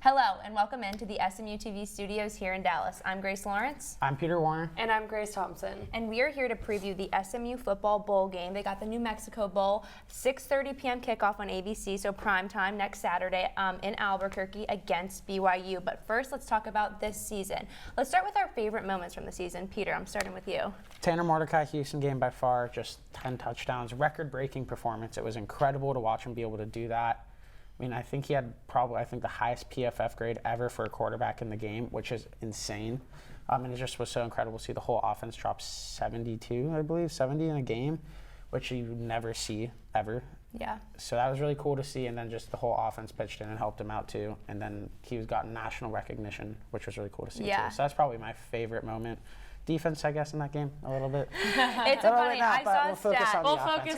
Hello, and welcome into the SMU TV studios here in Dallas. I'm Grace Lawrence. I'm Peter Warner. And I'm Grace Thompson. And we are here to preview the SMU football bowl game. They got the New Mexico Bowl, 6:30 p.m. kickoff on ABC, so prime time next Saturday in Albuquerque against BYU. But first, let's talk about this season. Let's start with our favorite moments from the season. Peter, I'm starting with you. Tanner Mordecai-Houston game by far, just 10 touchdowns, record-breaking performance. It was incredible to watch him be able to do that. I mean, I think he had probably, the highest PFF grade ever for a quarterback in the game, which is insane. And it just was so incredible to see the whole offense drop 72, I believe, 70 in a game, which you never see ever. Yeah. So that was really cool to see, and then just the whole offense pitched in and helped him out too. And then he was gotten national recognition, which was really cool to see too. So that's probably my favorite moment. Defense, I guess, in that game a little bit. It's funny. I saw a stat. We'll focus.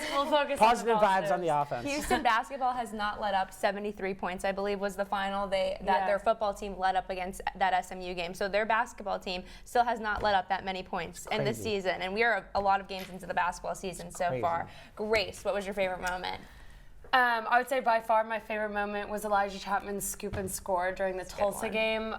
Positive vibes on the offense. Houston basketball has not let up 73 points, I believe, was the final their football team let up against that SMU game. So their basketball team still has not let up that many points in the season, and we are a lot of games into the basketball season so far. Grace, what was your favorite moment? I would say by far my favorite moment was Elijah Chapman's scoop and score during the Tulsa game.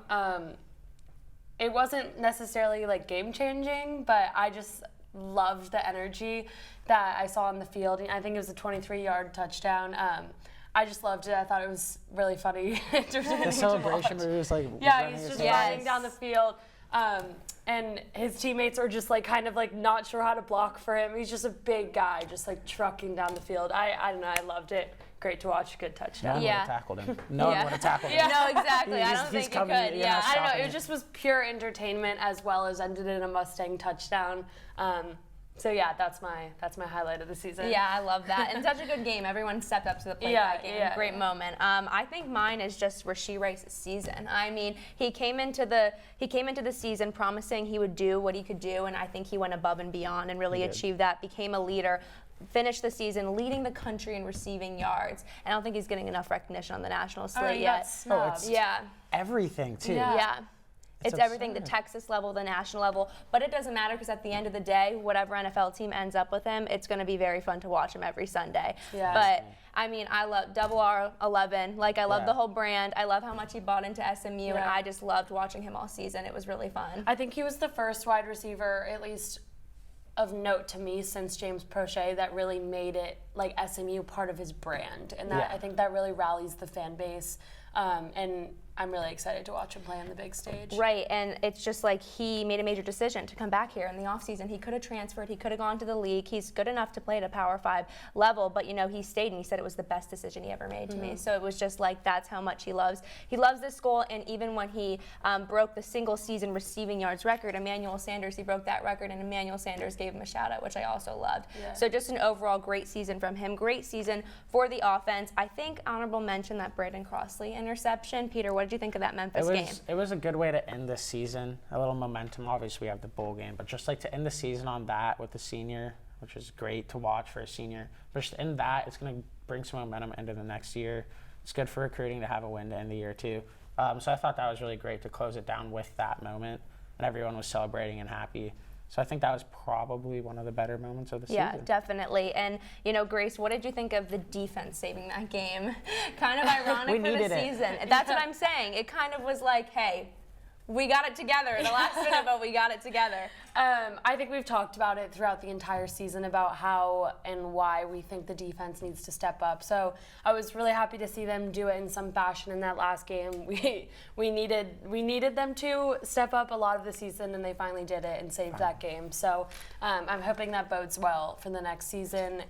It wasn't necessarily like game-changing, but I just loved the energy that I saw on the field. I think it was a 23-yard touchdown. I just loved it. I thought it was really funny. The celebration was like he's just running down the field. And his teammates are just kind of not sure how to block for him. He's just a big guy, just trucking down the field. I don't know. I loved it. Great to watch. Good touchdown. No one would have tackled him. No one would have tackled him. No, exactly. I don't think he could. Yeah, I don't know. It just was pure entertainment as well as ended in a Mustang touchdown. So yeah, that's my highlight of the season. Yeah, I love that. And such a good game. Everyone stepped up to the plate that game. Great moment. I think mine is just Rashee Rice's season. I mean, he came into the season promising he would do what he could do, and I think he went above and beyond and really achieved that. Became a leader. Finished the season leading the country in receiving yards. And I don't think he's getting enough recognition on the national slate yet. It's everything too. Yeah. It's everything, the Texas level, the national level. But it doesn't matter because at the end of the day, whatever NFL team ends up with him, it's going to be very fun to watch him every Sunday. Yeah. But, I mean, I love R11. I love the whole brand. I love how much he bought into SMU, and I just loved watching him all season. It was really fun. I think he was the first wide receiver, at least of note to me, since James Prochet, that really made it SMU part of his brand. And that I think that really rallies the fan base. And I'm really excited to watch him play on the big stage. Right, and it's just he made a major decision to come back here in the offseason. He could have transferred. He could have gone to the league. He's good enough to play at a Power 5 level, but, he stayed, and he said it was the best decision he ever made to me. So it was just that's how much he loves. He loves this school, and even when he broke the single-season receiving yards record, Emmanuel Sanders, he broke that record, and Emmanuel Sanders gave him a shout-out, which I also loved. Yeah. So just an overall great season from him. Great season for the offense. I think honorable mention that Brandon Crossley interception. Peter, what did you think of that Memphis game? It was a good way to end the season. A little momentum. Obviously, we have the bowl game, but just to end the season on that with the senior, which is great to watch for a senior. But just in that, it's going to bring some momentum into the next year. It's good for recruiting to have a win to end the year too. So I thought that was really great to close it down with that moment, and everyone was celebrating and happy. So I think that was probably one of the better moments of the season. Yeah, definitely. And, Grace, what did you think of the defense saving that game? Kind of ironic for the season. That's what I'm saying. It kind of was hey, we got it together in the last minute, but we got it together. I think we've talked about it throughout the entire season about how and why we think the defense needs to step up. So I was really happy to see them do it in some fashion in that last game. We needed them to step up a lot of the season, and they finally did it and saved that game. So I'm hoping that bodes well for the next season.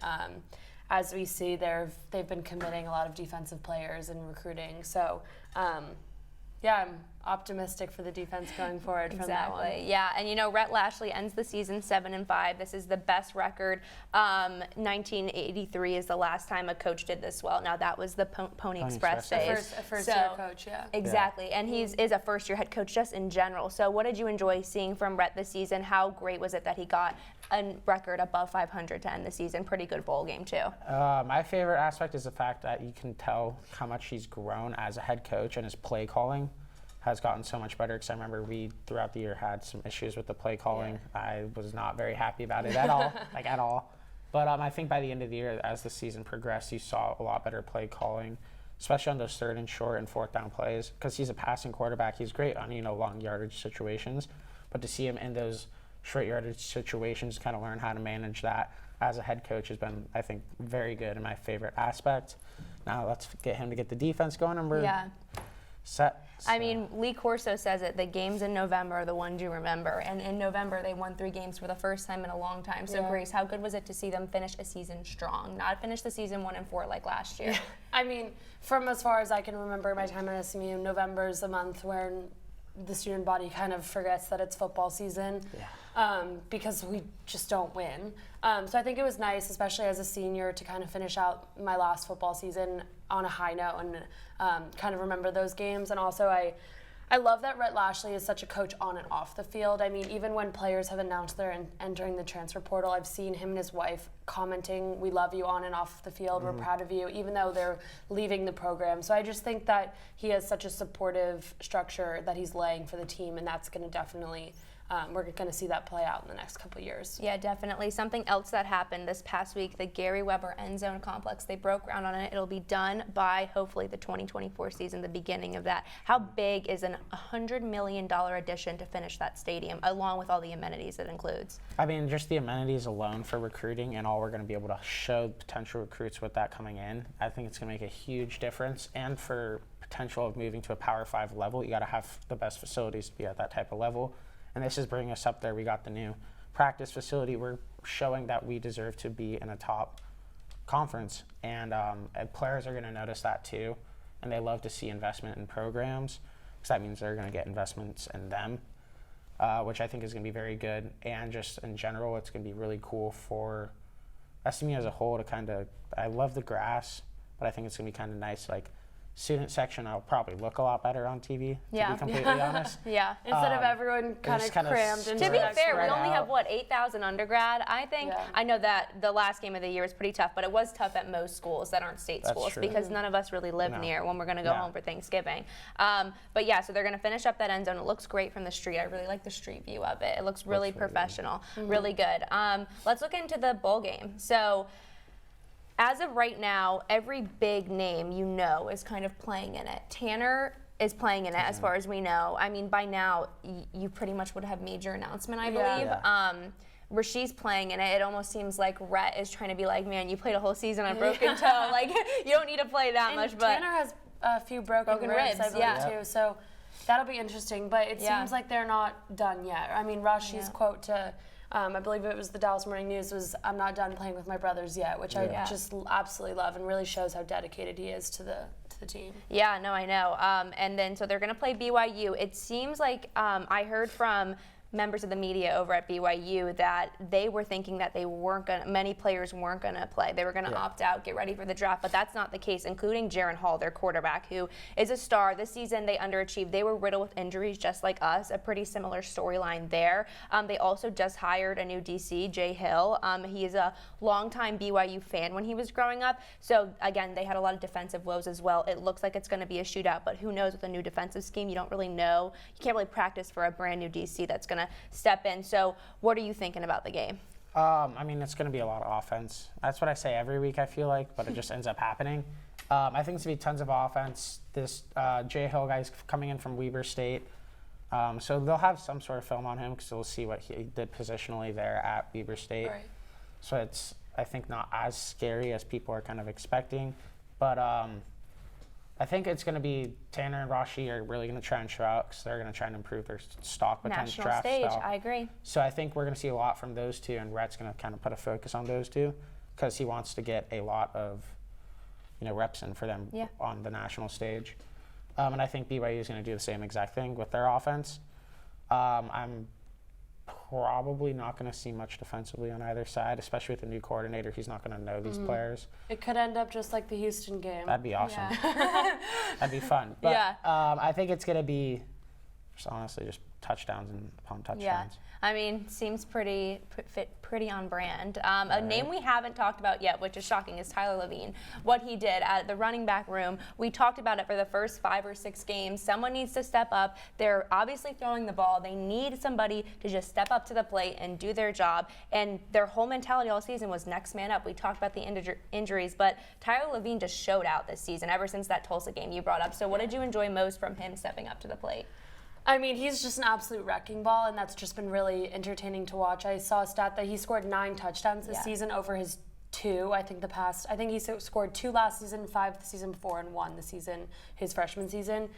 As we see, they've been committing a lot of defensive players and recruiting. So I'm optimistic for the defense going forward from that one. Yeah, and Rhett Lashley ends the season 7-5. This is the best record. 1983 is the last time a coach did this well. Now that was the Pony Express days. A first-year coach, yeah. Exactly, and he is a first-year head coach just in general. So what did you enjoy seeing from Rhett this season? How great was it that he got a record above 500 to end the season? Pretty good bowl game too. My favorite aspect is the fact that you can tell how much he's grown as a head coach, and his play calling has gotten so much better, because I remember we, throughout the year, had some issues with the play calling. Yeah. I was not very happy about it at all, at all. But I think by the end of the year, as the season progressed, you saw a lot better play calling. especially on those 3rd and short and 4th down plays, because he's a passing quarterback. He's great on, long yardage situations, but to see him in those short yardage situations, kind of learn how to manage that as a head coach has been, I think, very good and my favorite aspect. Now let's get him to get the defense going, and we're set. I mean, Lee Corso says it, the games in November are the ones you remember. And in November, they won 3 games for the first time in a long time. So, Grace, how good was it to see them finish a season strong, not finish the season 1-4 like last year? I mean, from as far as I can remember my time at SMU, November is the month when the student body kind of forgets that it's football season. Because we just don't win. So I think it was nice, especially as a senior, to kind of finish out my last football season on a high note and kind of remember those games. And also I love that Rhett Lashley is such a coach on and off the field. I mean, even when players have announced they're entering the transfer portal, I've seen him and his wife commenting, "We love you on and off the field. We're proud of you," even though they're leaving the program. So I just think that he has such a supportive structure that he's laying for the team, and that's going to definitely we're going to see that play out in the next couple of years. Yeah, definitely. Something else that happened this past week, the Gary Weber End Zone Complex, they broke ground on it. It'll be done by, hopefully, the 2024 season, the beginning of that. How big is an $100 million addition to finish that stadium, along with all the amenities it includes? I mean, just the amenities alone for recruiting and all we're going to be able to show potential recruits with that coming in, I think it's going to make a huge difference. And for potential of moving to a Power 5 level, you got to have the best facilities to be at that type of level. And this is bringing us up there. We got the new practice facility. We're showing that we deserve to be in a top conference. And players are going to notice that too. And they love to see investment in programs, because that means they're going to get investments in them, which I think is going to be very good. And just in general, it's going to be really cool for SMU as a whole to kind of, I love the grass, but I think it's going to be kind of nice, like, student section will probably look a lot better on TV, to be completely honest. Instead of everyone kind of crammed into To be that fair, we spread only out. have, 8,000 undergrad, I think. I know that the last game of the year was pretty tough, but it was tough at most schools that aren't state schools, true. because none of us really live near when we're going to go home for Thanksgiving. But yeah, so they're going to finish up that end zone. It looks great from the street. I really like the street view of it. It looks really professional, really good. Let's look into the bowl game. So, as of right now, every big name is kind of playing in it. Tanner is playing in it, as far as we know. I mean, by now, you pretty much would have made your announcement, I believe. Rashee's playing in it. It almost seems like Rhett is trying to be like, man, you played a whole season on broken toe. Like, you don't need to play that much. But Tanner has a few broken ribs, I believe, too. So that'll be interesting. But it seems like they're not done yet. I mean, Rashee's quote to I believe it was the Dallas Morning News was, "I'm not done playing with my brothers yet," which I just absolutely love and really shows how dedicated he is to the team. Yeah, no, I know. And then so they're going to play BYU. It seems like I heard from members of the media over at BYU that they were thinking that many players weren't going to play. They were going to opt out, get ready for the draft, but that's not the case, including Jaron Hall, their quarterback, who is a star. This season, they underachieved. They were riddled with injuries just like us, a pretty similar storyline there. They also just hired a new DC, Jay Hill. He is a longtime BYU fan when he was growing up. So, again, they had a lot of defensive woes as well. It looks like it's going to be a shootout, but who knows with a new defensive scheme? You don't really know. You can't really practice for a brand new DC that's going to step in. So what are you thinking about the game? I mean, it's going to be a lot of offense. That's what I say every week, I feel like, but it just ends up happening. I think it's going to be tons of offense. This Jay Hill guy's coming in from Weber State. So they'll have some sort of film on him because we'll see what he did positionally there at Weber State. Right. So it's, I think, not as scary as people are kind of expecting. But I think it's going to be Tanner and Rashi are really going to try and show out because they're going to try and improve their stock potential draft stage. style. I agree. So I think we're going to see a lot from those two, and Rhett's going to kind of put a focus on those two because he wants to get a lot of reps in for them on the national stage. And I think BYU is going to do the same exact thing with their offense. I'm probably not going to see much defensively on either side, especially with the new coordinator. He's not going to know these players. It could end up just like the Houston game. That'd be awesome. That'd be fun. But I think it's going to be just honestly just touchdowns and upon touchdowns. Yeah, I mean, seems pretty on brand. A name we haven't talked about yet, which is shocking, is Tyler Levine. What he did at the running back room, we talked about it for the first 5 or 6 games. Someone needs to step up. They're obviously throwing the ball. They need somebody to just step up to the plate and do their job. And their whole mentality all season was next man up. We talked about the injuries, but Tyler Levine just showed out this season ever since that Tulsa game you brought up. So what did you enjoy most from him stepping up to the plate? I mean, he's just an absolute wrecking ball, and that's just been really entertaining to watch. I saw a stat that he scored 9 touchdowns this season over his 2. I think he scored 2 last season, 5 the season before, and 1 the season, his freshman season.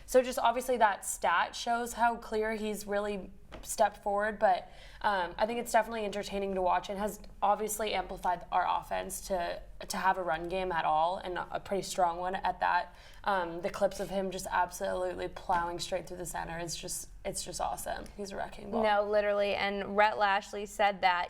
So just obviously that stat shows how clear he's really stepped forward, but I think it's definitely entertaining to watch and has obviously amplified our offense to have a run game at all, and a pretty strong one at that. The clips of him just absolutely plowing straight through the center it's just awesome. He's a wrecking ball. No, literally. And Rhett Lashley said that,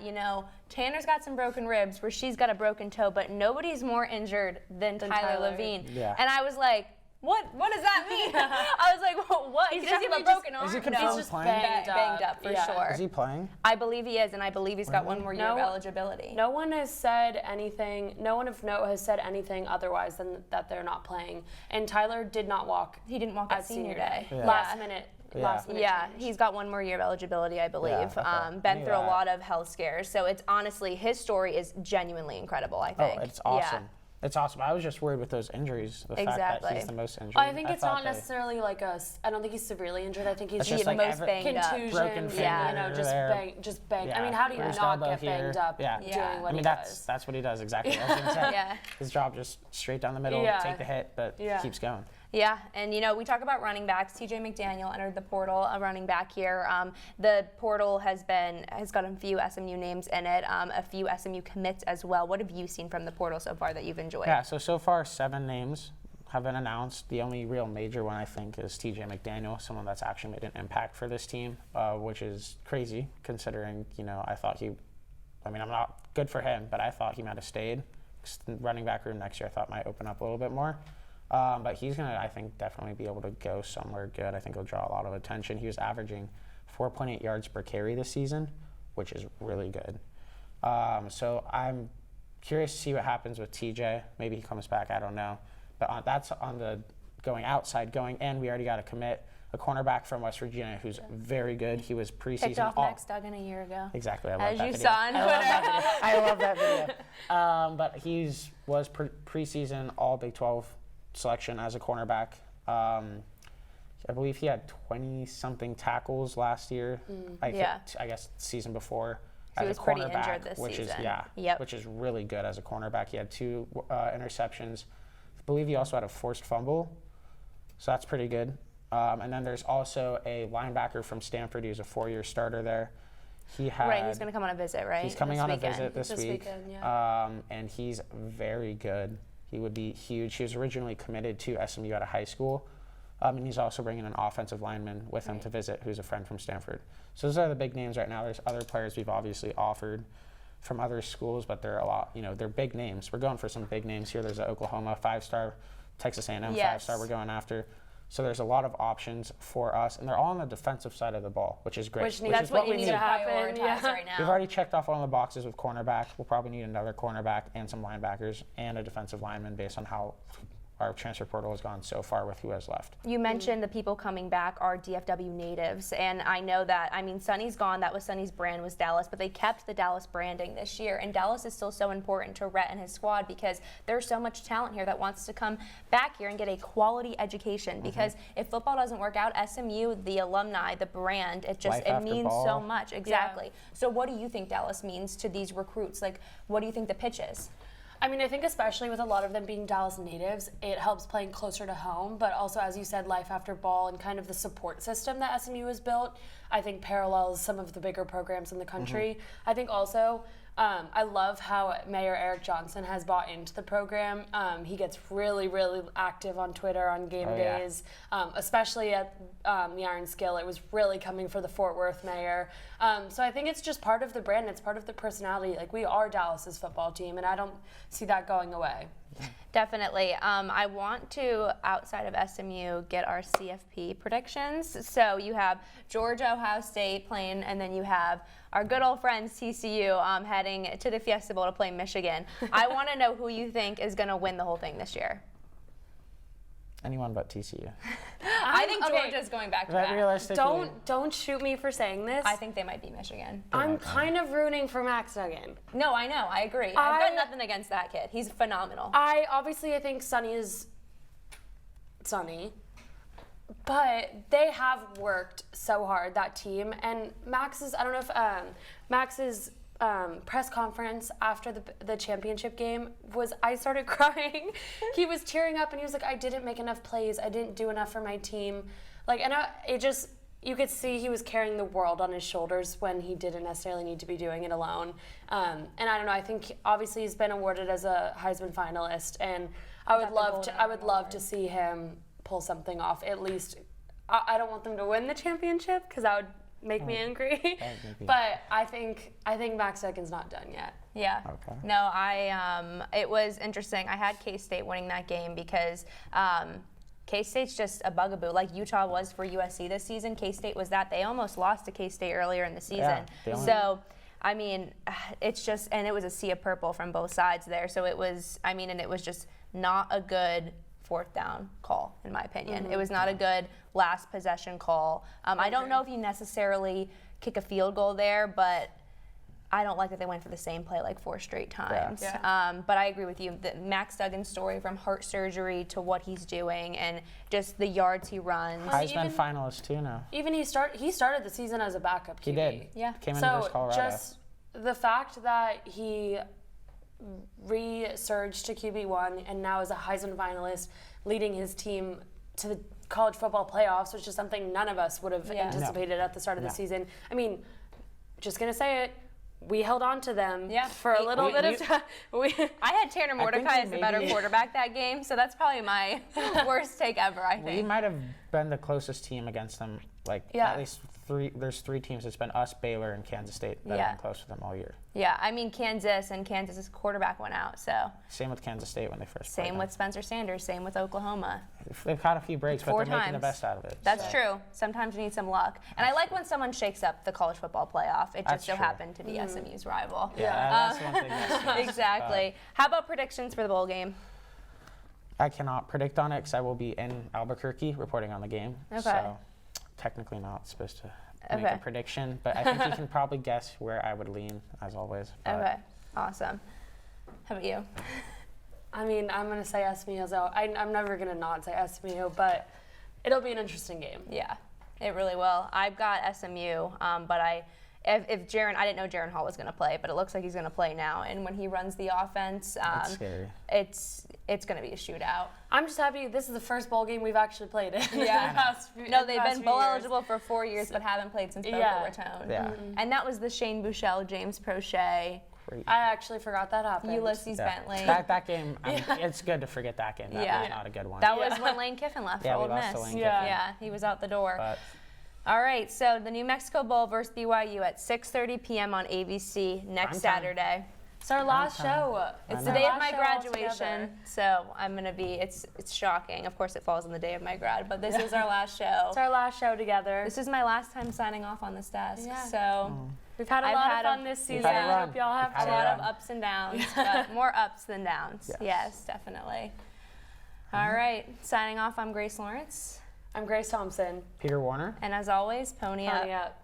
Tanner's got some broken ribs where she's got a broken toe, but nobody's more injured than Tyler Levine. Yeah. And I was like, what does that mean? I was like, well, what? He doesn't have a broken arm. Is he No, confirmed he's just playing? banged up for sure. Is he playing? I believe he is, and I believe he's got 1 more year of eligibility. No one has said anything. No one of note has said anything otherwise than that they're not playing. And Tyler did not walk. He didn't walk at senior day. Yeah. Last minute. Yeah, change. he's got 1 more year of eligibility, I believe. Yeah, okay. Been through a lot of health scares, so it's honestly, his story is genuinely incredible, I think. Oh, it's awesome. Yeah. It's awesome. I was just worried with those injuries. The fact that he's the most injured. I think it's not necessarily like I don't think he's severely injured. I think he's just like most banged up. contusion. Broken finger just bang. Yeah. I mean, how do you Bruised not elbow get banged here. up doing what he does? That's what he does exactly. I was gonna say. Yeah. His job just straight down the middle, take the hit, but keeps going. Yeah, and we talk about running backs. TJ McDaniel entered the portal, a running back here. The portal has got a few SMU names in it, a few SMU commits as well. What have you seen from the portal so far that you've enjoyed? Yeah, so far 7 names have been announced. The only real major one I think is TJ McDaniel, someone that's actually made an impact for this team, which is crazy considering I thought I'm not good for him, but I thought he might have stayed. Running back room next year I thought might open up a little bit more. But he's going to, I think, definitely be able to go somewhere good. I think he'll draw a lot of attention. He was averaging 4.8 yards per carry this season, which is really good. So I'm curious to see what happens with TJ. Maybe he comes back, I don't know. But that's on the going outside. Going in, we already got to commit a cornerback from West Virginia who's very good. He was preseason. Picked off Max Duggan a year ago. Exactly. I love As that you video. saw on Twitter. I love that video. But he was preseason all Big 12 selection as a cornerback. I believe he had 20-something tackles last year. I guess season before. He as was a pretty cornerback, injured this which season. which is really good as a cornerback. He had 2 interceptions. I believe he also had a forced fumble, so that's pretty good. And then there's also a linebacker from Stanford. He was a 4-year starter there. He's going to come on a visit, right? He's coming on a visit this week. Weekend, yeah. And he's very good. He would be huge. He was originally committed to SMU out of high school. And he's also bringing an offensive lineman with him to visit who's a friend from Stanford. So those are the big names right now. There's other players we've obviously offered from other schools, but they're a lot, they're big names. We're going for some big names here. There's an Oklahoma 5-star, Texas A&M 5-star we're going after. So there's a lot of options for us, and they're all on the defensive side of the ball, which is great. That's what you need to happen right now. We've already checked off all the boxes with cornerback. We'll probably need another cornerback and some linebackers and a defensive lineman based on how our transfer portal has gone so far with who has left. You mentioned the people coming back are DFW natives, and I know that, Sonny's gone. That was Sonny's brand, was Dallas, but they kept the Dallas branding this year, and Dallas is still so important to Rhett and his squad because there's so much talent here that wants to come back here and get a quality education, because if football doesn't work out, SMU, the alumni, the brand, it means so much. Exactly. Yeah. So what do you think Dallas means to these recruits? Like, what do you think the pitch is? I think especially with a lot of them being Dallas natives, it helps playing closer to home, but also, as you said, life after ball and kind of the support system that SMU has built, I think parallels some of the bigger programs in the country. I think also, I love how Mayor Eric Johnson has bought into the program. He gets really, really active on Twitter on game days, especially at the Iron Skill. It was really coming for the Fort Worth mayor. So I think it's just part of the brand. It's part of the personality. Like, we are Dallas's football team, and I don't see that going away. Definitely. I want to, outside of SMU, get our CFP predictions. So you have Georgia, Ohio State playing, and then you have our good old friends TCU heading to the Fiesta Bowl to play Michigan. I want to know who you think is going to win the whole thing this year. Anyone but TCU. I think okay. Georgia's going back to Is that back. realistically? Don't shoot me for saying this. I think they might be Michigan. I'm kind of rooting for Max Duggan. No, I know. I agree. I've got nothing against that kid. He's phenomenal. I think Sonny is Sonny, but they have worked so hard, that team. And Max's, I don't know if Max's press conference after the championship game was, I started crying. He was tearing up and he was like, I didn't make enough plays. I didn't do enough for my team. Like, and it just, you could see he was carrying the world on his shoulders when he didn't necessarily need to be doing it alone. And I don't know, I think obviously he's been awarded as a Heisman finalist, and I would love to see him pull something off. At least, I don't want them to win the championship because that would make me angry. But I think Max Duggan's not done yet. Yeah. Okay. No, it was interesting. I had K-State winning that game because K-State's just a bugaboo, like Utah was for USC this season. K-State was that. They almost lost to K-State earlier in the season. Yeah, so, I mean, it's just, and it was a sea of purple from both sides there. So it was, and it was just not a good fourth down call, in my opinion. It was not a good last possession call. I don't know if you necessarily kick a field goal there, but I don't like that they went for the same play like 4 straight times. Yeah. But I agree with you. The Max Duggan's story, from heart surgery to what he's doing and just the yards he runs. Heisman finalist too now. Even he started the season as a backup QB. He did. Yeah. Came in versus Colorado. Just the fact that he resurged to QB1 and now is a Heisman finalist, leading his team to the college football playoffs, which is something none of us would have anticipated at the start of the season. I mean, just gonna say it, we held on to them for a little bit of time. I had Tanner Mordecai as the better quarterback that game, so that's probably my worst take ever, I think. We might have been the closest team against them. Like, at least there's 3 teams. It's been us, Baylor, and Kansas State that have been close with them all year. Yeah, I mean, Kansas's quarterback went out, so. Same with Kansas State when they first played Same with Spencer Sanders, same with Oklahoma. They've caught a few breaks, but 4 they're making times. the best out of it. That's true. Sometimes you need some luck. And I like when someone shakes up the college football playoff. It just so happened to be SMU's rival. Yeah, that's one thing. That's Exactly. How about predictions for the bowl game? I cannot predict on it because I will be in Albuquerque reporting on the game. Okay. So technically not supposed to make a prediction, but I think you can probably guess where I would lean, as always. Okay, awesome. How about you? I mean, I'm going to say SMU. I'm never going to not say SMU, but it'll be an interesting game. Yeah, it really will. I've got SMU, but if Jaron, I didn't know Jaron Hall was going to play, but it looks like he's going to play now. And when he runs the offense, That's scary. It's going to be a shootout. I'm just happy this is the first bowl game we've actually played in. Yeah. No, they've been bowl years. eligible for 4 years, but haven't played since Boca Raton. Yeah. And that was the Shane Buechele, James Prochet, Great. I actually forgot that happened. Ulysses Bentley. That game, it's good to forget that game. That was not a good one. That was when Lane Kiffin left for we Ole lost Miss. to Lane Yeah. Kiffin. Yeah, he was out the door. But All right, so the New Mexico Bowl versus BYU at 6:30 p.m. on ABC next Prime time. Saturday. It's our last show. It's I the know. day of Last my show graduation, altogether. so I'm gonna be. It's shocking. Of course, it falls on the day of my grad, but this is our last show. It's our last show together. This is my last time signing off on this desk. Yeah. So We've had a I've lot had of a- fun this We've season. had a I run. hope y'all have We've had a too. lot run. of ups and downs, but more ups than downs. Yes, definitely. All right, signing off. I'm Grace Lawrence, I'm Grace Thompson. Peter Warner. and as always, pony up. Pony up.